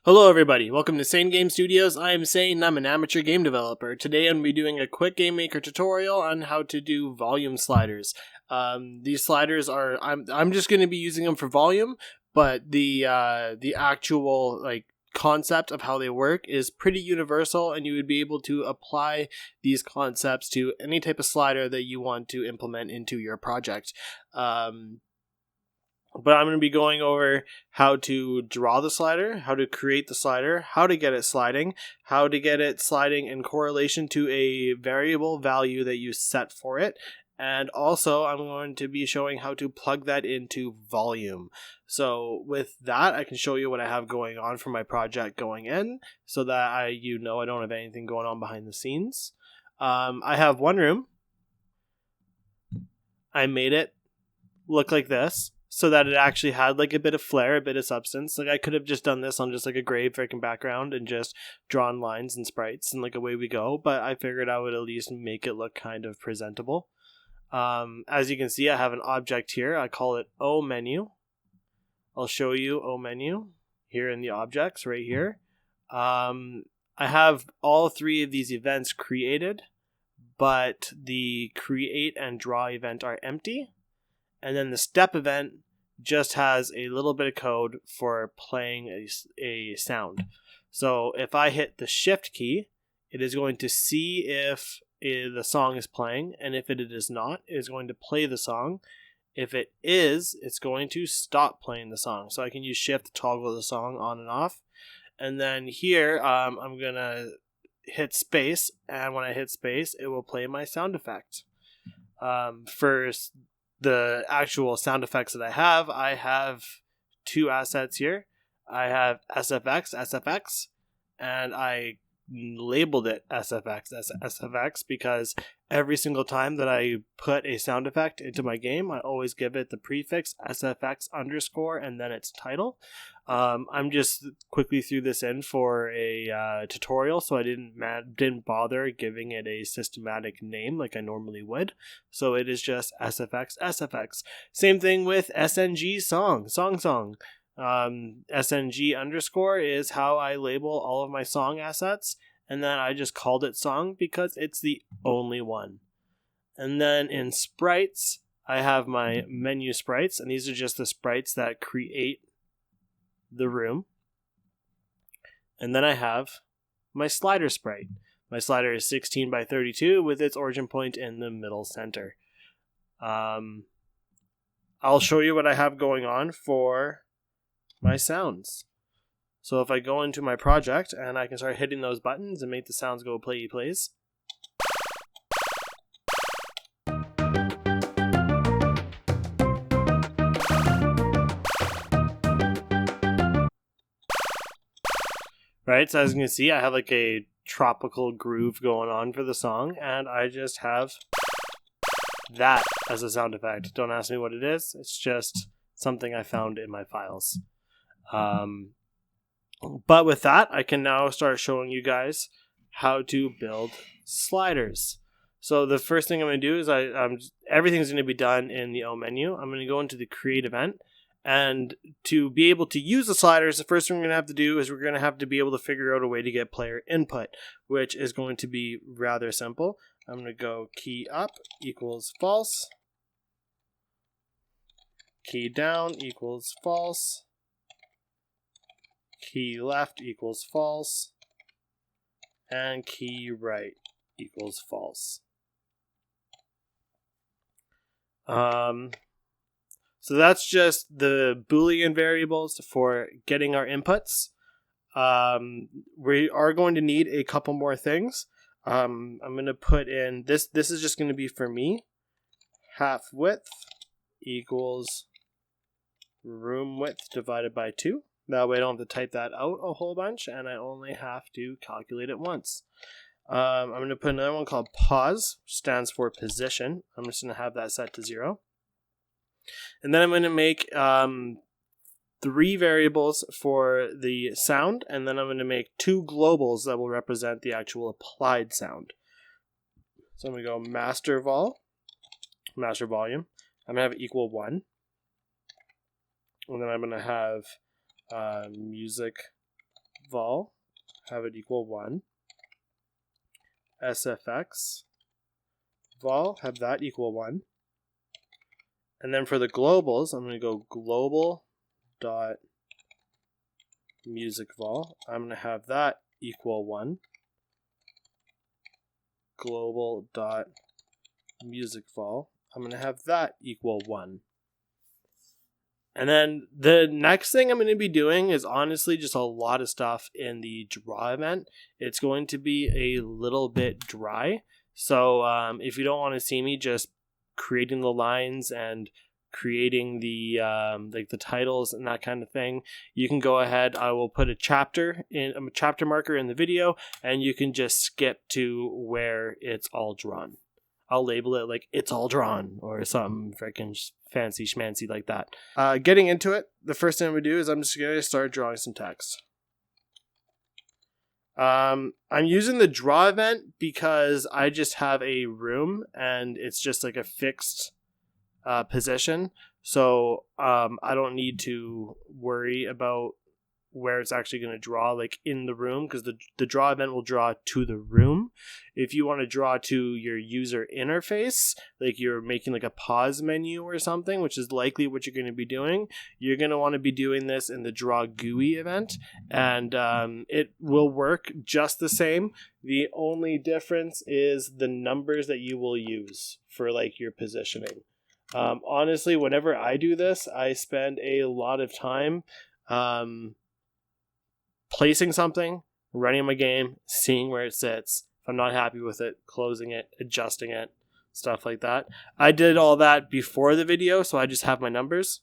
Hello everybody, welcome to Sane Game Studios. I am Sane, I'm an amateur game developer. Today I'm going to be doing a quick GameMaker tutorial on how to do volume sliders. These sliders are, I'm just going to be using them for volume, but the actual concept of how they work is pretty universal, and you would be able to apply these concepts to any type of slider that you want to implement into your project. But I'm going to be going over how to draw the slider, how to create the slider, how to get it sliding, how to get it sliding in correlation to a variable value that you set for it. And also, I'm going to be showing how to plug that into volume. So with that, I can show you what I have going on for my project going in, so that I don't have anything going on behind the scenes. I have one room. I made it look like this, so that it actually had like a bit of flair, a bit of substance. Like I could have just done this on just like a gray freaking background and just drawn lines and sprites and like away we go. But I figured I would at least make it look kind of presentable. As you can see, I have an object here. I call it O menu. I'll show you O menu here in the objects right here. I have all three of these events created, but the create and draw event are empty. And then the step event just has a little bit of code for playing a sound. So if I hit the shift key, it is going to see if the song is playing, and if it is not, it is going to play the song. If it is, it's going to stop playing the song. So I can use shift to toggle the song on and off. And then here, I'm going to hit space, and when I hit space, it will play my sound effect. For the actual sound effects that I have two assets here. I have SFX, and I labeled it SFX because every single time that I put a sound effect into my game, I always give it the prefix SFX underscore and then its title. I'm just quickly threw this in for a tutorial, so I didn't bother giving it a systematic name like I normally would. So it is just SFX. Same thing with SNG song. SNG underscore is how I label all of my song assets, and then I just called it song because it's the only one. And then in sprites, I have my menu sprites, and these are just the sprites that create the room. And then I have my slider sprite. My slider is 16 by 32 with its origin point in the middle center. I'll show you what I have going on for my sounds. So if I go into my project and I can start hitting those buttons and make the sounds go play plays. Right, so as you can see, I have like a tropical groove going on for the song, and I just have that as a sound effect. Don't ask me what it is, it's just something I found in my files. But with that, I can now start showing you guys how to build sliders. So the first thing I'm going to do is everything's going to be done in the O menu. I'm going to go into the create event, and to be able to use the sliders, the first thing we're going to have to do is we're going to have to be able to figure out a way to get player input, which is going to be rather simple. I'm going to go key up equals false, key down equals false, key left equals false, and key right equals false. So that's just the Boolean variables for getting our inputs. We are going to need a couple more things. I'm going to put in this. This is just going to be for me. Half width equals room width divided by 2. That way I don't have to type that out a whole bunch, and I only have to calculate it once. I'm going to put another one called pause, which stands for position. I'm just going to have that set to 0. And then I'm going to make 3 variables for the sound, and then I'm going to make 2 globals that will represent the actual applied sound. So I'm going to go master volume. I'm going to have it equal 1. And then I'm going to have music vol, have it equal 1. SFX vol, have that equal 1. And then for the globals, I'm going to go global dot music vol. I'm going to have that equal 1. Global dot music vol. I'm going to have that equal 1. And then the next thing I'm going to be doing is honestly just a lot of stuff in the draw event. It's going to be a little bit dry. So if you don't want to see me just creating the lines and creating the like the titles and that kind of thing, you can go ahead. I will put a chapter marker in the video, and you can just skip to where it's all drawn. I'll label it like it's all drawn or something freaking fancy schmancy like that. Getting into it, the first thing I'm going to do is I'm just going to start drawing some text. I'm using the draw event because I just have a room and it's just like a fixed position. So I don't need to worry about where it's actually going to draw like in the room, because the draw event will draw to the room. If you want to draw to your user interface, like you're making like a pause menu or something, which is likely what you're going to be doing, you're going to want to be doing this in the draw GUI event, and it will work just the same. The only difference is the numbers that you will use for like your positioning. Honestly, whenever I do this, I spend a lot of time placing something, running my game, seeing where it sits. If I'm not happy with it, closing it, adjusting it, stuff like that. I did all that before the video, so I just have my numbers.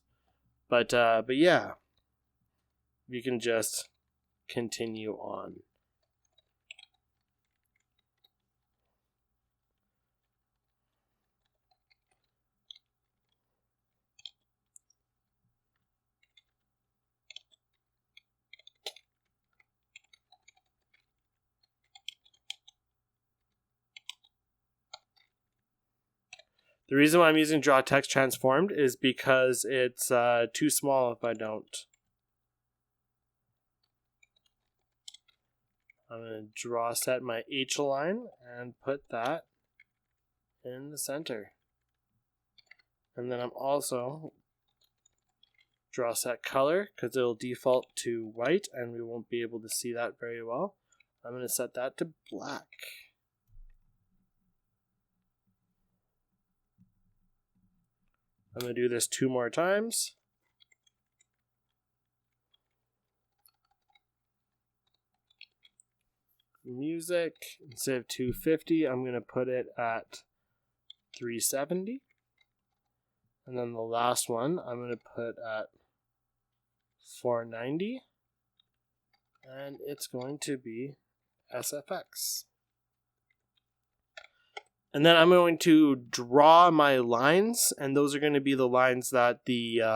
But yeah, you can just continue on. The reason why I'm using draw text transformed is because it's too small if I don't. I'm going to draw set my H line and put that in the center. And then I'm also draw set color, because it'll default to white and we won't be able to see that very well. I'm going to set that to black. I'm going to do this 2 more times. Music, instead of 250, I'm going to put it at 370. And then the last one, I'm going to put at 490. And it's going to be SFX. And then I'm going to draw my lines, and those are going to be the lines that the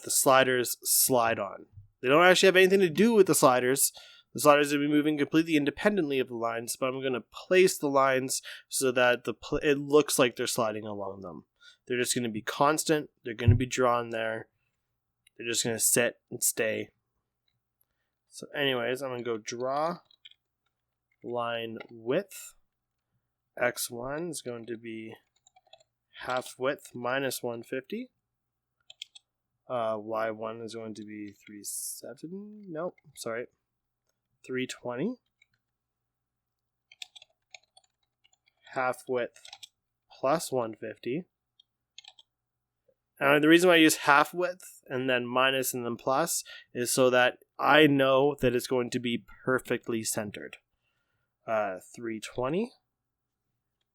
sliders slide on. They don't actually have anything to do with the sliders. The sliders will be moving completely independently of the lines, but I'm going to place the lines so that it looks like they're sliding along them. They're just going to be constant. They're going to be drawn there. They're just going to sit and stay. So anyways, I'm going to go draw line width. X1 is going to be half width minus 150. Y1 is going to be 320. Half width plus 150. And the reason why I use half width and then minus and then plus is so that I know that it's going to be perfectly centered. 320.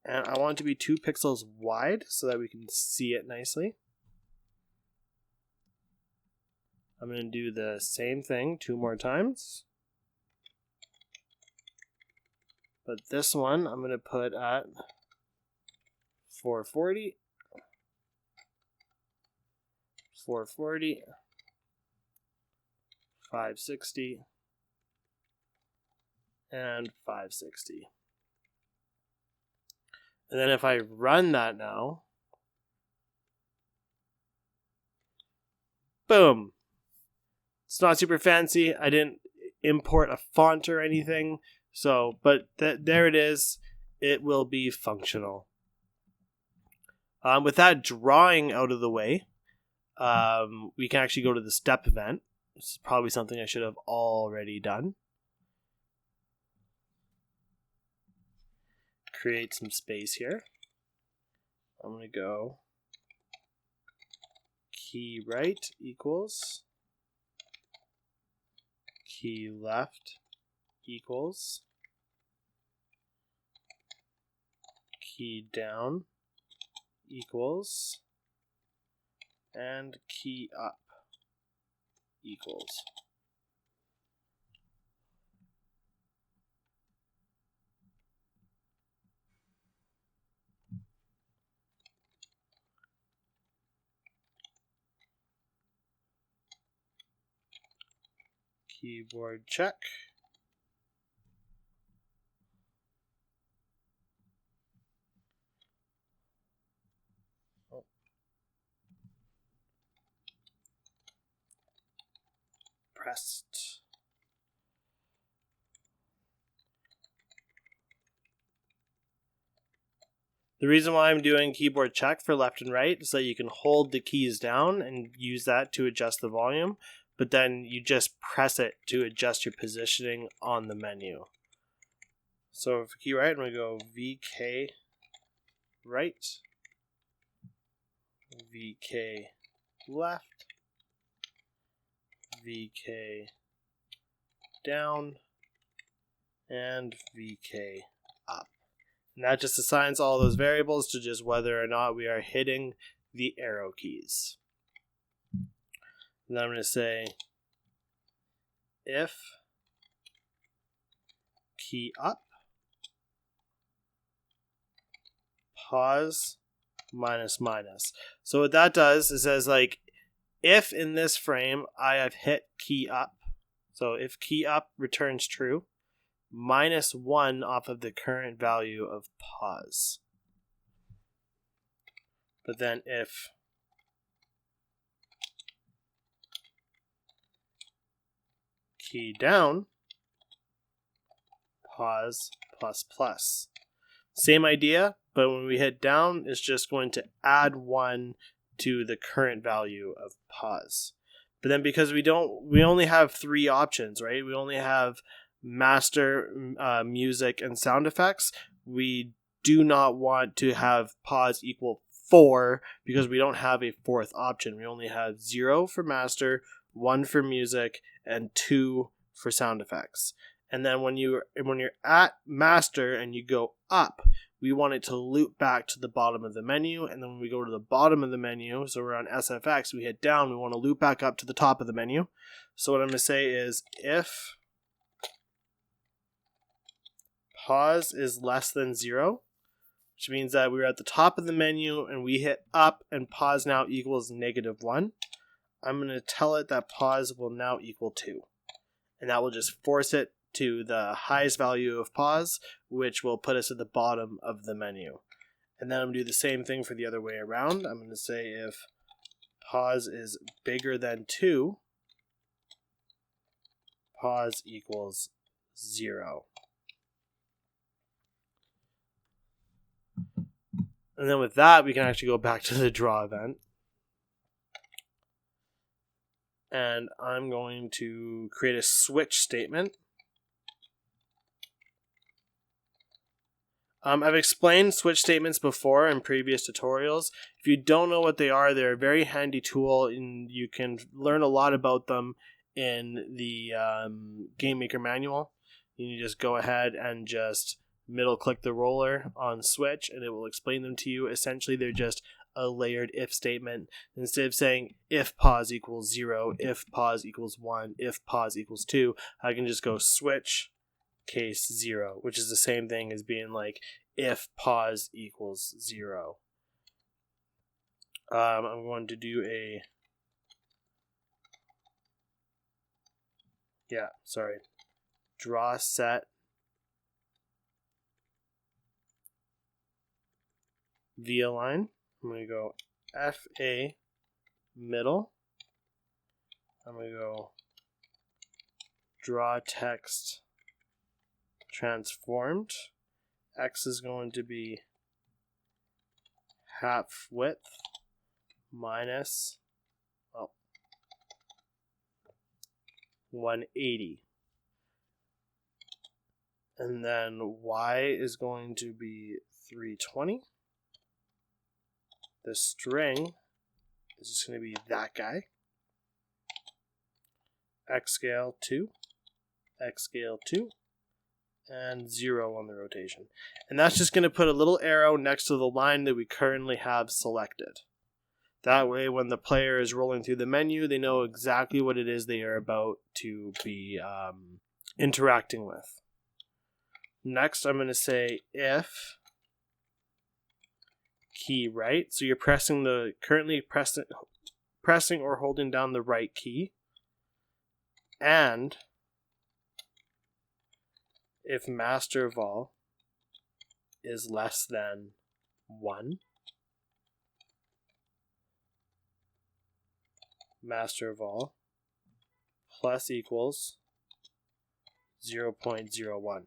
And I want it to be 2 pixels wide so that we can see it nicely. I'm going to do the same thing 2 more times. But this one I'm going to put at 440. 440. 560. And 560. And then if I run that now, boom, It's not super fancy. I didn't import a font or anything. So, but there it is. It will be functional. With that drawing out of the way, we can actually go to the step event. This is probably something I should have already done. Create some space here. I'm going to go key right equals key left equals key down equals and key up equals. Keyboard check. Pressed. The reason why I'm doing keyboard check for left and right is that you can hold the keys down and use that to adjust the volume, but then you just press it to adjust your positioning on the menu. So for key right, I'm going to go VK right, VK left, VK down, and VK up. And that just assigns all those variables to just whether or not we are hitting the arrow keys. And then I'm going to say if key up, pause, minus minus. So what that does is says like, if in this frame I have hit key up, so if key up returns true, -1 off of the current value of pause. But then if key down, pause plus plus. Same idea, but when we hit down, it's just going to add 1 to the current value of pause. But then because we only have 3 options, right? We only have master, music, and sound effects. We do not want to have pause equal 4 because we don't have a 4th option. We only have 0 for master, 1 for music, and 2 for sound effects. And then when you're at master and you go up, we want it to loop back to the bottom of the menu. And then when we go to the bottom of the menu, so we're on SFX, we hit down, we want to loop back up to the top of the menu. So what I'm going to say is if pause is less than 0, which means that we're at the top of the menu and we hit up and pause now equals -1, I'm going to tell it that pause will now equal 2. And that will just force it to the highest value of pause, which will put us at the bottom of the menu. And then I'm going to do the same thing for the other way around. I'm going to say if pause is bigger than 2, pause equals 0. And then with that, we can actually go back to the draw event. And I'm going to create a switch statement. I've explained switch statements before in previous tutorials. If you don't know what they are, they're a very handy tool, and you can learn a lot about them in the GameMaker manual. You can just go ahead and just middle click the roller on switch, and it will explain them to you. Essentially, they're just a layered if statement. Instead of saying if pause equals 0, if pause equals 1, if pause equals 2, I can just go switch case 0, which is the same thing as being like if pause equals 0. I'm going to do a draw set via line. I'm going to go FA middle. I'm going to go draw text transformed. X is going to be half width minus 180. And then Y is going to be 320. The string is just going to be that guy. X scale 2, X scale 2, and 0 on the rotation. And that's just going to put a little arrow next to the line that we currently have selected. That way, when the player is rolling through the menu, they know exactly what it is they are about to be interacting with. Next, I'm going to say if key right. So you're currently pressing or holding down the right key. And if master vol is less than 1, master vol plus equals 0.01.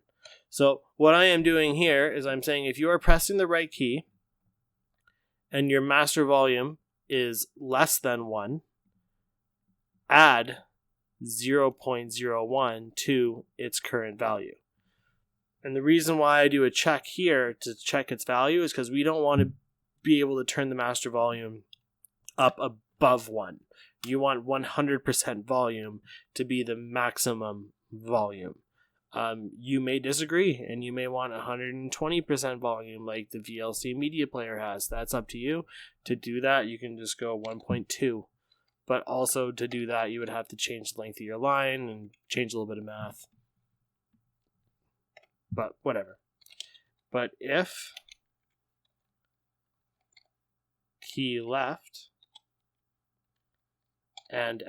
So what I am doing here is I'm saying if you are pressing the right key and your master volume is less than 1, add 0.01 to its current value. And the reason why I do a check here to check its value is because we don't want to be able to turn the master volume up above 1. You want 100% volume to be the maximum volume. You may disagree and you may want 120% volume like the VLC media player has. That's up to you. To do that, you can just go 1.2. But also to do that, you would have to change the length of your line and change a little bit of math. But whatever. But if key left and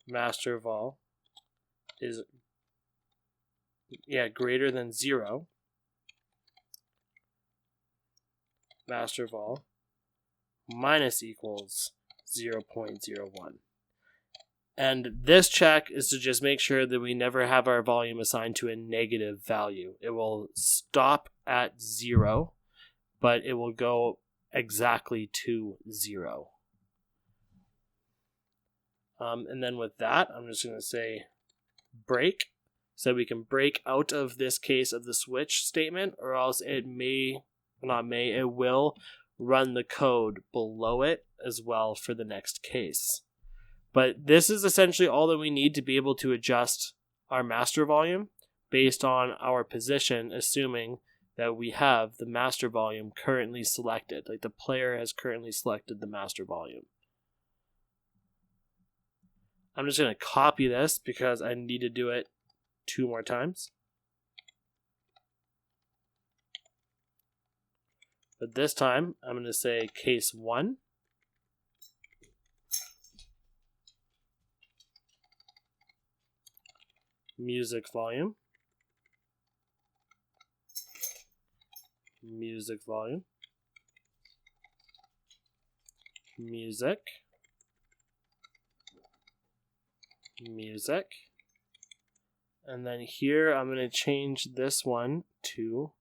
master vol is greater than 0, master vol minus equals 0.01. And this check is to just make sure that we never have our volume assigned to a negative value. It will stop at 0, but it will go exactly to 0. And then with that, I'm just going to say break, so we can break out of this case of the switch statement, or else it will run the code below it as well for the next case. But this is essentially all that we need to be able to adjust our master volume based on our position, assuming that we have the master volume currently selected, like the player has currently selected the master volume. I'm just going to copy this because I need to do it 2 more times. But this time, I'm going to say case 1. Music volume. Music volume. Music. Music. And then here, I'm going to change this one to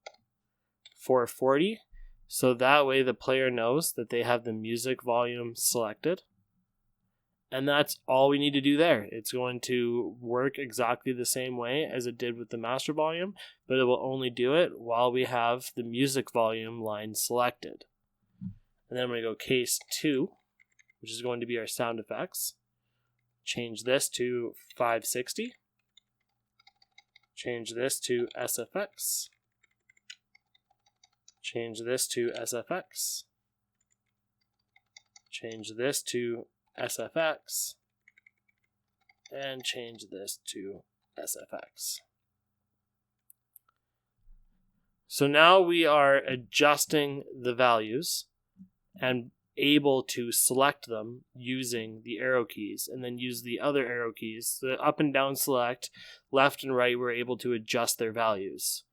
440. So that way the player knows that they have the music volume selected. And that's all we need to do there. It's going to work exactly the same way as it did with the master volume, but it will only do it while we have the music volume line selected. And then we go case 2, which is going to be our sound effects. Change this to 560. Change this to SFX. Change this to SFX. Change this to SFX. And change this to SFX. So now we are adjusting the values and able to select them using the arrow keys, and then use the other arrow keys, the up and down select, left and right, we're able to adjust their values.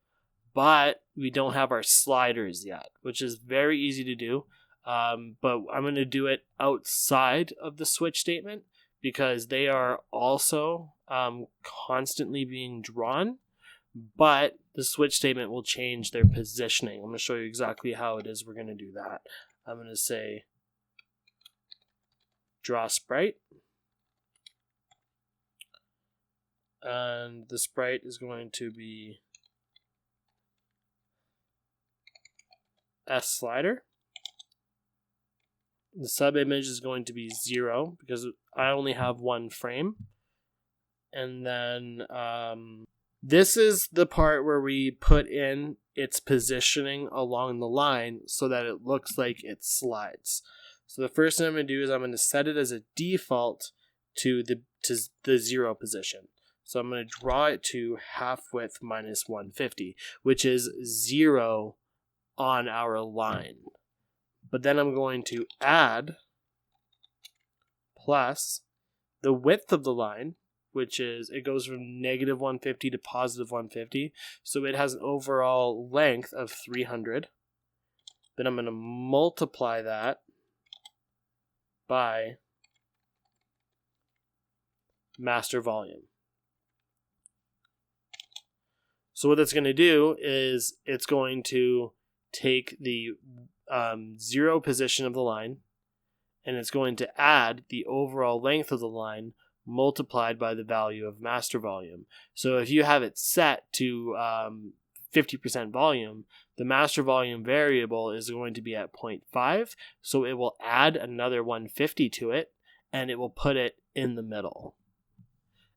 But we don't have our sliders yet, which is very easy to do. But I'm going to do it outside of the switch statement because they are also constantly being drawn, but the switch statement will change their positioning. I'm going to show you exactly how it is we're going to do that. I'm going to say draw sprite, and the sprite is going to be S slider. The sub image is going to be 0 because I only have one frame. And then this is the part where we put in its positioning along the line so that it looks like it slides. So the first thing I'm going to do is I'm going to set it as a default to the 0 position. So I'm going to draw it to half width minus 150, which is 0 on our line. But then I'm going to add plus the width of the line, which is, it goes from negative 150 to positive 150. So it has an overall length of 300. Then I'm going to multiply that by master volume. So what that's going to do is it's going to take the 0 position of the line, and it's going to add the overall length of the line multiplied by the value of master volume. So if you have it set to 50% volume, the master volume variable is going to be at 0.5, so it will add another 150 to it, and it will put it in the middle.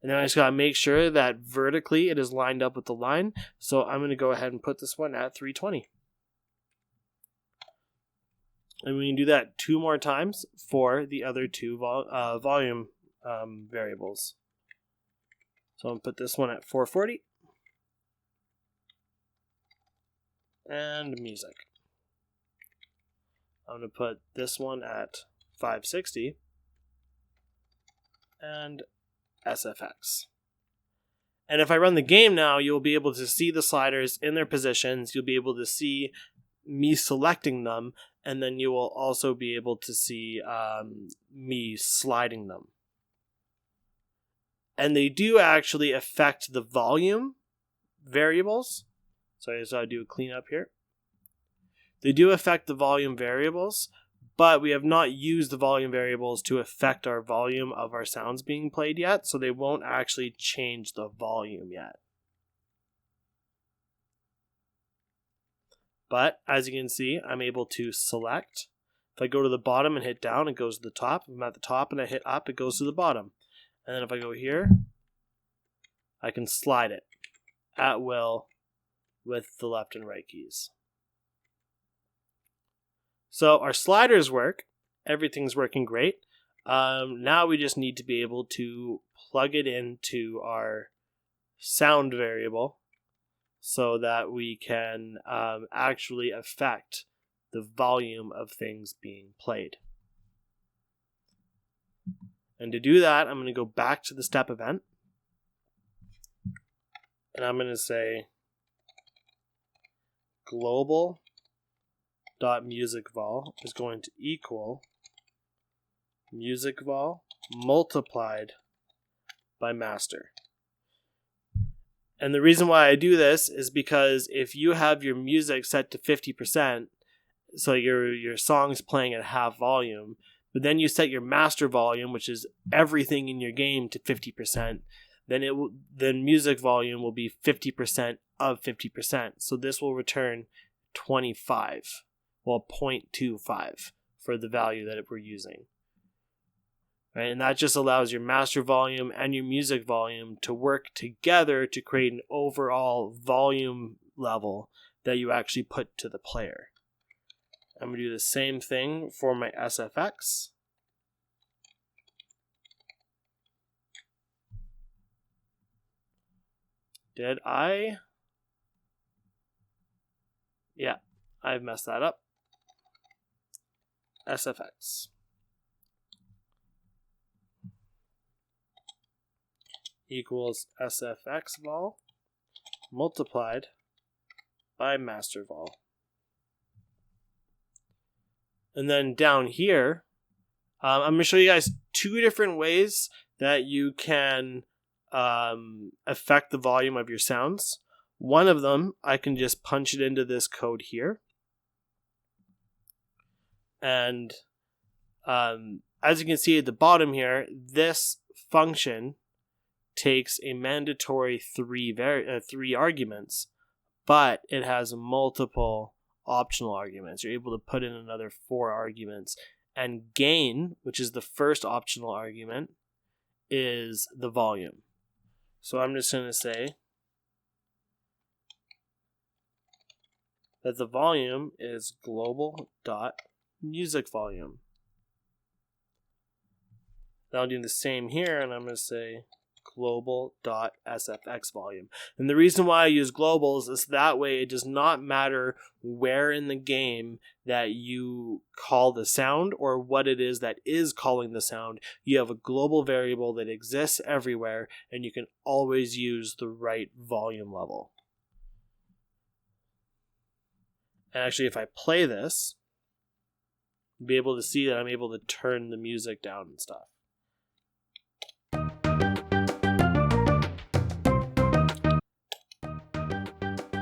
And then I just got to make sure that vertically it is lined up with the line, so I'm going to go ahead and put this one at 320. And we can do that 2 more times for the other 2 volume variables. So I'm going to put this one at 440. And music. I'm going to put this one at 560. And SFX. And if I run the game now, you'll be able to see the sliders in their positions. You'll be able to see me selecting them, and then you will also be able to see me sliding them. And they do actually affect the volume variables. So I'll do a cleanup here. They do affect the volume variables, but we have not used the volume variables to affect our volume of our sounds being played yet, so they won't actually change the volume yet. But as you can see, I'm able to select. If I go to the bottom and hit down, it goes to the top. If I'm at the top and I hit up, it goes to the bottom. And then if I go here, I can slide it at will with the left and right keys. So our sliders work. Everything's working great. Now we just need to be able to plug it into our sound variable so that we can actually affect the volume of things being played. And to do that, I'm going to go back to the step event. And I'm going to say global.musicVol is going to equal musicVol multiplied by master. And the reason why I do this is because if you have your music set to 50%, so your song's playing at half volume, but then you set your master volume, which is everything in your game, to 50%, then music volume will be 50% of 50%. So this will return 25, well 0.25 for the value that we're using. Right? And that just allows your master volume and your music volume to work together to create an overall volume level that you actually put to the player. I'm going to do the same thing for my SFX. Did I? Yeah, I've messed that up. SFX equals SFX vol multiplied by master vol. And then down here, I'm going to show you guys 2 different ways that you can affect the volume of your sounds. One of them, I can just punch it into this code here. And as you can see at the bottom here, this function takes a mandatory 3 arguments, but it has multiple optional arguments. You're able to put in another 4 arguments. And gain, which is the first optional argument, is the volume. So I'm just going to say that the volume is global.music volume. Now I'll do the same here, and I'm going to say global.sfx volume. And the reason why I use globals is that way it does not matter where in the game that you call the sound or what it is that is calling the sound. You have a global variable that exists everywhere, and you can always use the right volume level. And actually, if I play this, you'll be able to see that I'm able to turn the music down and stuff.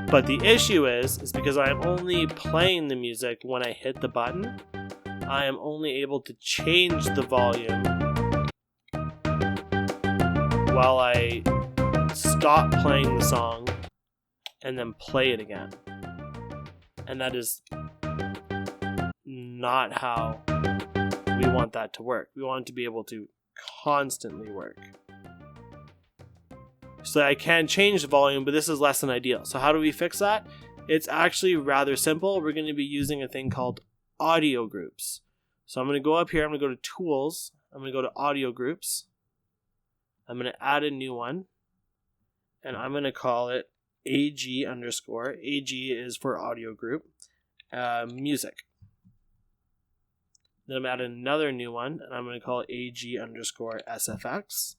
But the issue is because I am only playing the music when I hit the button, I am only able to change the volume while I stop playing the song and then play it again. And that is not how we want that to work. We want it to be able to constantly work. So I can change the volume, but this is less than ideal. So how do we fix that? It's actually rather simple. We're going to be using a thing called audio groups. So I'm going to go up here. I'm going to go to Tools. I'm going to go to Audio Groups. I'm going to add a new one. And I'm going to call it AG underscore. AG is for audio group. Music. Then I'm adding another new one. And I'm going to call it AG underscore SFX.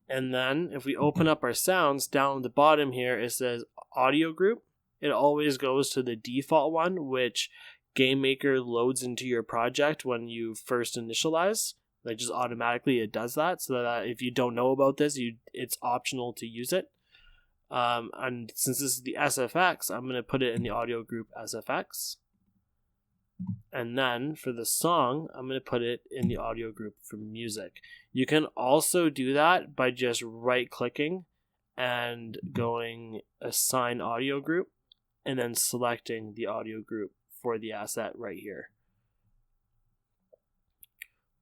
And then if we open up our sounds, down at the bottom here, it says audio group. It always goes to the default one, which GameMaker loads into your project when you first initialize. Like just automatically it does that, so that if you don't know about this, it's optional to use it. And since this is the SFX, I'm going to put it in the audio group SFX. And then for the song, I'm going to put it in the audio group for music. You can also do that by just right-clicking and going assign audio group and then selecting the audio group for the asset right here.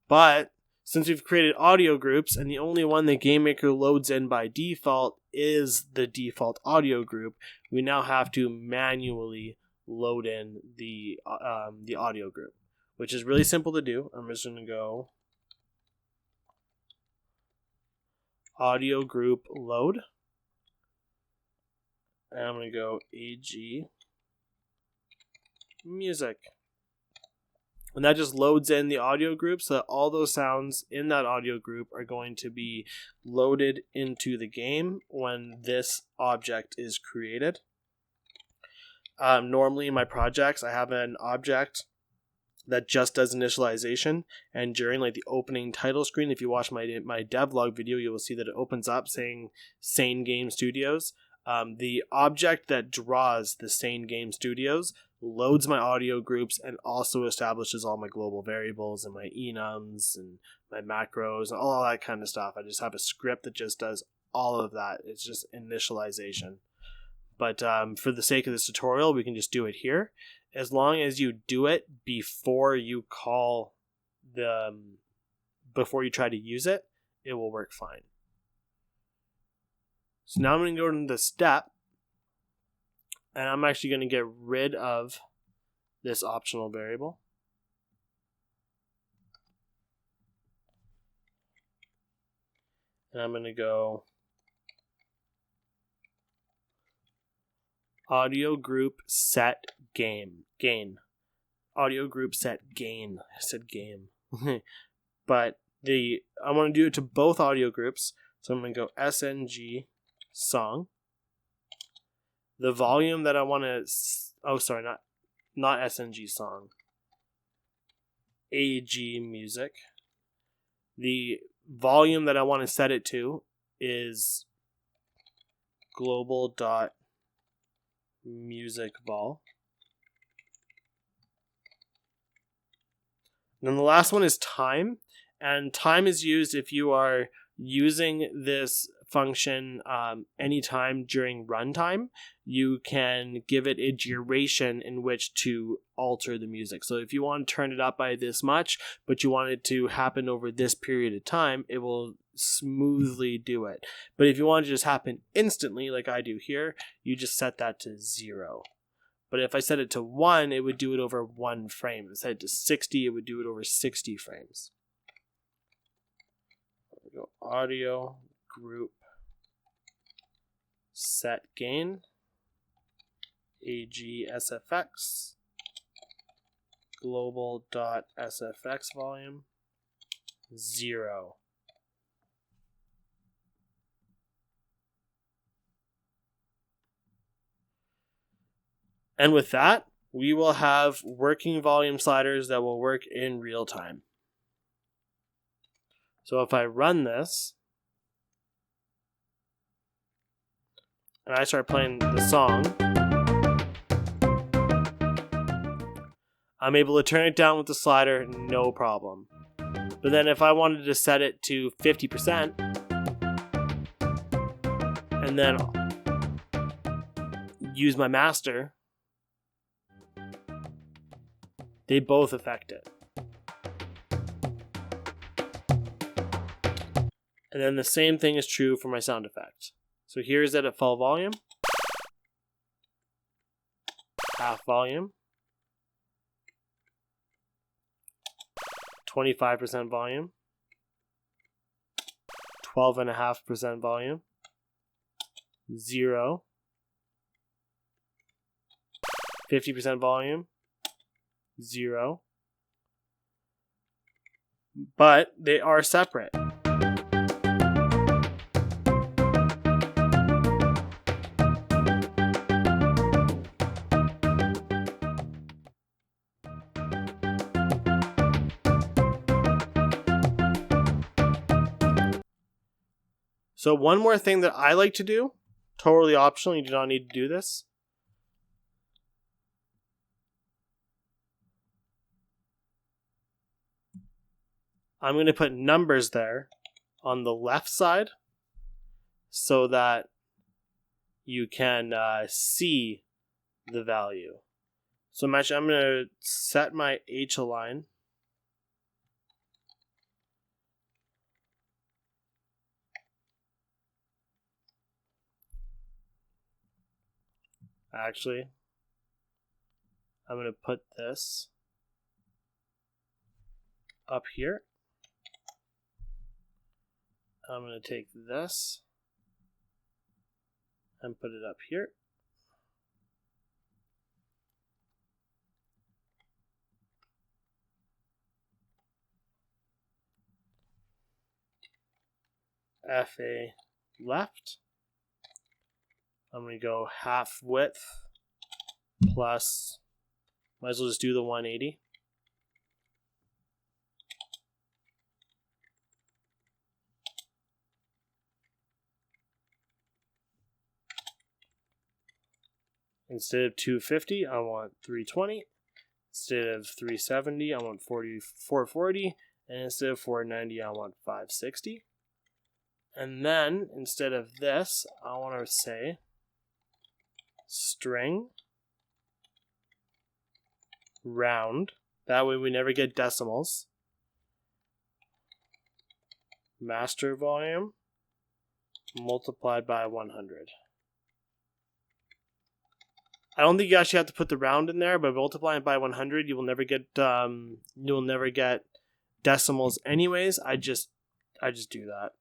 But since we've created audio groups and the only one that GameMaker loads in by default is the default audio group, we now have to manually load in the audio group, which is really simple to do. I'm just going to go audio group load, and I'm going to go AG music, and that just loads in the audio group, so that all those sounds in that audio group are going to be loaded into the game when this object is created. Normally in my projects, I have an object that just does initialization, and during like the opening title screen, if you watch my devlog video, you will see that it opens up saying Sane Game Studios. The object that draws the Sane Game Studios loads my audio groups and also establishes all my global variables and my enums and my macros and all that kind of stuff. I just have a script that just does all of that. It's just initialization. But for the sake of this tutorial, we can just do it here. As long as you do it before you before you try to use it, it will work fine. So now I'm going to go into the step, and I'm actually going to get rid of this optional variable. And I'm going to go audio group set gain. Audio group set gain. I said game. But I want to do it to both audio groups. So I'm going to go SNG song. The volume that I want to... Oh, sorry, not SNG song. AG music. The volume that I want to set it to is global.musicvol. And then the last one is time. And time is used if you are using this function anytime during runtime. You can give it a duration in which to alter the music. So if you want to turn it up by this much, but you want it to happen over this period of time, it will smoothly do it. But if you want it to just happen instantly, like I do here, you just set that to 0. But if I set it to 1, it would do it over 1 frame. If I set it to 60, it would do it over 60 frames. There we go. Audio group set gain AG-SFX global.sfx volume 0. And with that, we will have working volume sliders that will work in real time. So if I run this, and I start playing the song, I'm able to turn it down with the slider, no problem. But then if I wanted to set it to 50%, and then use my master, they both affect it. And then the same thing is true for my sound effect. So here's it at full volume, half volume, 25% volume, 12.5% volume, 0, 50% volume, 0. But they are separate. So one more thing that I like to do, totally optional, you do not need to do this. I'm going to put numbers there on the left side so that you can see the value. So I'm going to set my H align. Actually, I'm going to put this up here. I'm going to take this and put it up here. FA left. I'm going to go half width plus, might as well just do the 180. Instead of 250, I want 320. Instead of 370, I want 440. And instead of 490, I want 560. And then, instead of this, I want to say string round. That way we never get decimals. Master volume multiplied by 100. I don't think you actually have to put the round in there, but multiplying by 100, you will never get decimals anyways. I just do that.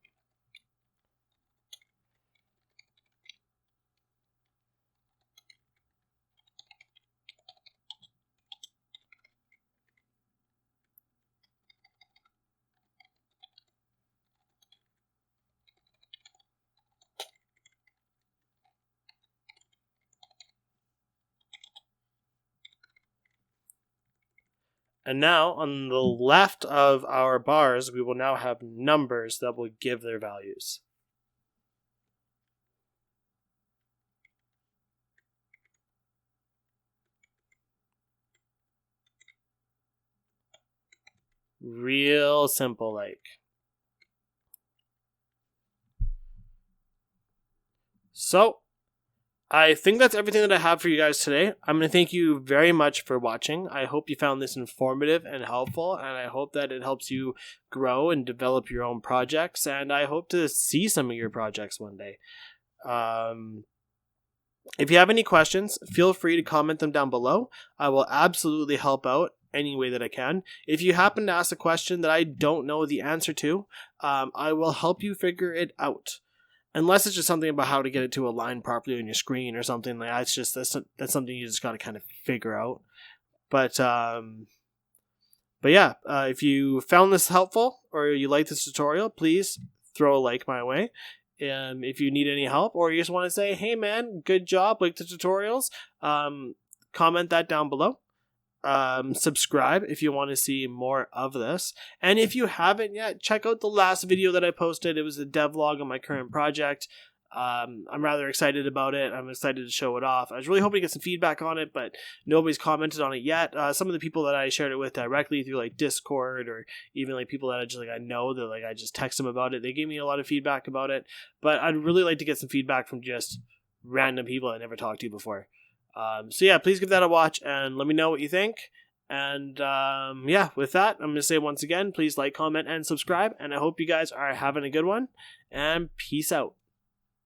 And now on the left of our bars, we will now have numbers that will give their values. Real simple like. So, I think that's everything that I have for you guys today. I'm going to thank you very much for watching. I hope you found this informative and helpful, and I hope that it helps you grow and develop your own projects, and I hope to see some of your projects one day. If you have any questions, feel free to comment them down below. I will absolutely help out any way that I can. If you happen to ask a question that I don't know the answer to, I will help you figure it out. Unless it's just something about how to get it to align properly on your screen or something like that. It's just that's something you just got to kind of figure out. But yeah, if you found this helpful or you like this tutorial, please throw a like my way. If you need any help or you just want to say, hey man, good job, like the tutorials, comment that down below. Subscribe if you want to see more of this, and if you haven't yet, check out the last video that I posted. It was a devlog on my current project. I'm rather excited about it. I'm excited to show it off. I was really hoping to get some feedback on it, but nobody's commented on it yet. Some of the people that I shared it with directly through like Discord, or even like people that I just like I know that like I just text them about it, they gave me a lot of feedback about it, but I'd really like to get some feedback from just random people I never talked to before. So yeah, please give that a watch and let me know what you think. And yeah, with that, I'm going to say once again, please like, comment, and subscribe. And I hope you guys are having a good one. And peace out.